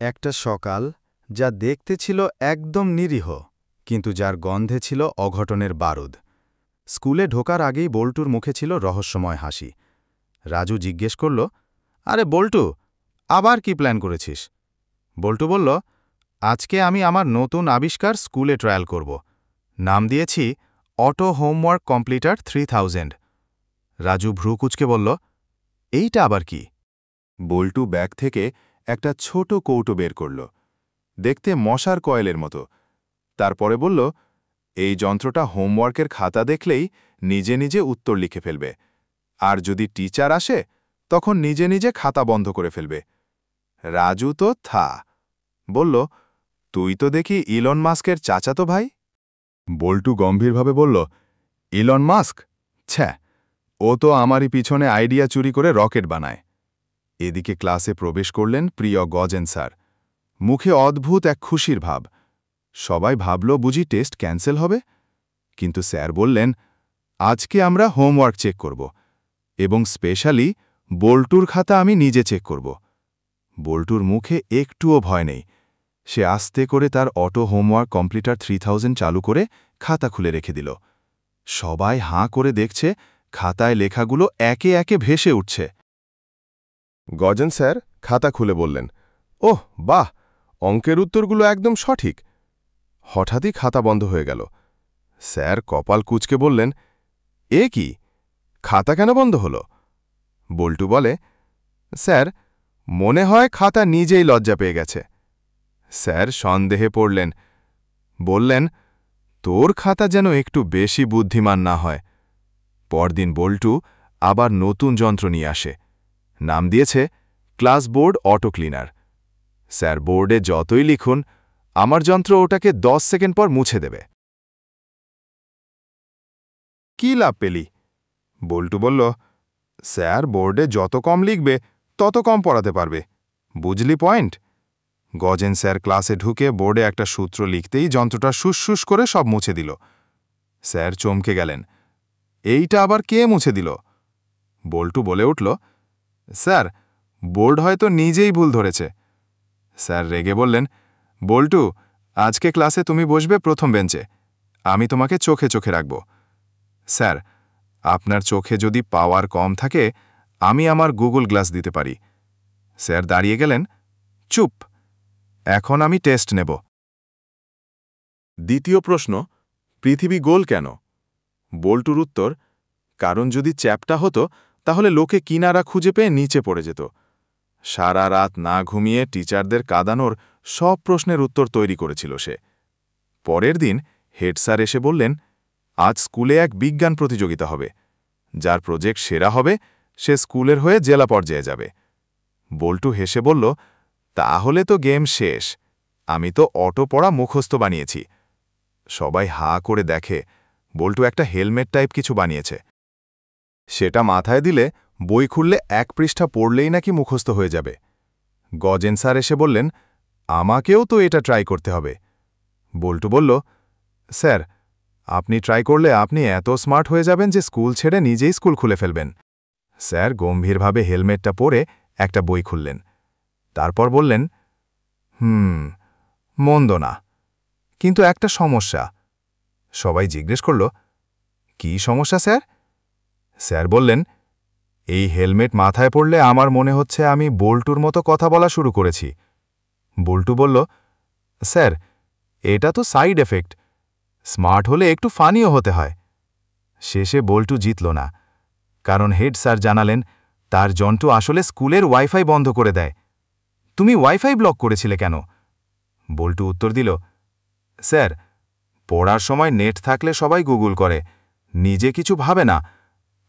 একটা সকাল যা দেখতে ছিল একদম নিরীহ কিন্তু যার গন্ধে ছিল অঘটনের বারুদ। স্কুলে ঢোকার আগেই বল্টুর মুখে ছিল রহস্যময় হাসি। রাজু জিজ্ঞেস করল, আরে বল্টু, আবার কি প্ল্যান করেছিস? বল্টু বলল, আজকে আমি আমার নতুন আবিষ্কার স্কুলে ট্রায়াল করব। নাম দিয়েছি অটো হোমওয়ার্ক কমপ্লিটার 3000। রাজু ভ্রু কুঁচকে বলল, এইটা আবার কি? বল্টু ব্যাগ থেকে একটা ছোট কৌটো বের করল, দেখতে মশার কয়েলের মতো। তারপরে বলল, এই যন্ত্রটা হোমওয়ার্কের খাতা দেখলেই নিজে নিজে উত্তর লিখে ফেলবে, আর যদি টিচার আসে তখন নিজে নিজে খাতা বন্ধ করে ফেলবে। রাজু তো বলল, তুই তো দেখি ইলন মাস্কের চাচাতো ভাই। বল্টু গম্ভীরভাবে বলল, ইলন মাস্ক? ছ্যা, ও তো আমারই পিছনে আইডিয়া চুরি করে রকেট বানায়। এদিকে ক্লাসে প্রবেশ করলেন প্রিয় গজেন স্যার। মুখে অদ্ভুত এক খুশির ভাব। সবাই ভাবল বুঝি টেস্ট ক্যান্সেল হবে, কিন্তু স্যার বললেন, আজকে আমরা হোমওয়ার্ক চেক করব, এবং স্পেশালি বল্টুর খাতা আমি নিজে চেক করব। বল্টুর মুখে একটুও ভয় নেই। সে আস্তে করে তার অটো হোমওয়ার্ক কমপ্লিটার 3000 চালু করে খাতা খুলে রেখে দিল। সবাই হাঁ করে দেখছে, খাতায় লেখাগুলো একে একে ভেসে উঠছে। গজেন স্যার খাতা খুলে বললেন, ওহ বাহ, অঙ্কের উত্তরগুলো একদম সঠিক। হঠাৎই খাতা বন্ধ হয়ে গেল। স্যার কপাল কুঁচকে বললেন, এ কি, খাতা কেন বন্ধ হল? বল্টু বলে, স্যার মনে হয় খাতা নিজেই লজ্জা পেয়ে গেছে। স্যার সন্দেহে পড়লেন, বললেন, তোর খাতা যেন একটু বেশি বুদ্ধিমান না হয়। পরদিন বল্টু আবার নতুন যন্ত্র নিয়ে আসে। নাম দিয়েছে ক্লাসবোর্ড অটো ক্লিনার। স্যার বোর্ডে যতই লিখুন, আমার যন্ত্র ওটাকে 10 সেকেন্ড পর মুছে দেবে। কি লাভ পেলি? বল্টু বলল, স্যার বোর্ডে যত কম লিখবে তত কম পড়াতে পারবে, বুঝলি পয়েন্ট? গজেন স্যার ক্লাসে ঢুকে বোর্ডে একটা সূত্র লিখতেই যন্ত্রটা শুস করে সব মুছে দিল। স্যার চমকে গেলেন, এইটা আবার কে মুছে দিল? বল্টু বলে উঠল, স্যার বোর্ড হয়তো নিজেই ভুল ধরেছে। স্যার রেগে বললেন, বল্টু, আজকে ক্লাসে তুমি বসবে প্রথম বেঞ্চে, আমি তোমাকে চোখে চোখে রাখব। স্যার, আপনার চোখে যদি পাওয়ার কম থাকে আমি আমার গুগল গ্লাস দিতে পারি। স্যার দাঁড়িয়ে গেলেন, চুপ, এখন আমি টেস্ট নেব। দ্বিতীয় প্রশ্ন, পৃথিবী গোল কেন? বল্টুর উত্তর, কারণ যদি চ্যাপ্টা হতো তাহলে লোকে কিনারা খুঁজে পেয়ে নিচে পড়ে যেত। সারা রাত না ঘুমিয়ে টিচারদের কাঁদানোর সব প্রশ্নের উত্তর তৈরি করেছিল সে। পরের দিন হেড স্যার এসে বললেন, আজ স্কুলে এক বিজ্ঞান প্রতিযোগিতা হবে, যার প্রজেক্ট সেরা হবে সে স্কুলের হয়ে জেলা পর্যায়ে যাবে। বল্টু হেসে বলল, তাহলে তো গেম শেষ, আমি তো অটো পড়া মুখস্থ বানিয়েছি। সবাই হাঁ করে দেখে, বল্টু একটা হেলমেট টাইপ কিছু বানিয়েছে। সেটা মাথায় দিলে বই খুললে 1 পৃষ্ঠা পড়লেই নাকি মুখস্থ হয়ে যাবে। গজেন স্যার এসে বললেন, আমাকেও তো এটা ট্রাই করতে হবে। বল্টু বলল, স্যার আপনি ট্রাই করলে আপনি এত স্মার্ট হয়ে যাবেন যে স্কুল ছেড়ে নিজেই স্কুল খুলে ফেলবেন। স্যার গম্ভীরভাবে হেলমেটটা পরে একটা বই খুললেন। তারপর বললেন, মন্দ না, কিন্তু একটা সমস্যা। সবাই জিজ্ঞেস করল, কি সমস্যা স্যার? স্যার বললেন, এই হেলমেট মাথায় পড়লে আমার মনে হচ্ছে আমি বল্টুর মতো কথা বলা শুরু করেছি। বল্টু বলল, স্যার এটা তো সাইড এফেক্ট, স্মার্ট হলে একটু ফানিও হতে হয়। শেষে বল্টু জিতল না, কারণ হেড স্যার জানালেন তার যন্ত্র আসলে স্কুলের ওয়াইফাই বন্ধ করে দেয়। তুমি ওয়াইফাই ব্লক করেছিলে কেন? বল্টু উত্তর দিল, স্যার পড়ার সময় নেট থাকলে সবাই গুগল করে, নিজে কিছু ভাবে না।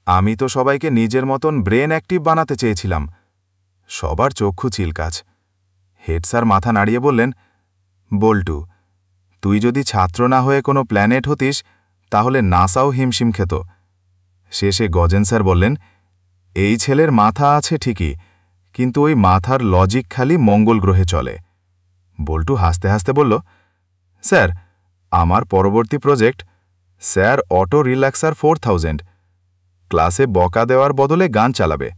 আমি তো সবাইকে নিজের মতন ব্রেন অ্যাক্টিভ বানাতে চেয়েছিলাম। সবার চক্ষু চিলকাজ। হেড স্যার মাথা নাড়িয়ে বললেন, বল্টু, তুই যদি ছাত্র না হয়ে কোনো প্ল্যানেট হতিস তাহলে নাসাও হিমশিম খেত। শেষে গজেন স্যার বললেন, এই ছেলের মাথা আছে ঠিকই, কিন্তু ওই মাথার লজিক খালি মঙ্গল গ্রহে চলে। বল্টু হাসতে হাসতে বলল, স্যার আমার পরবর্তী প্রজেক্ট স্যার অটো রিল্যাক্সার 4000, ক্লাসে বকা দেওয়ার বদলে গান চালাবে।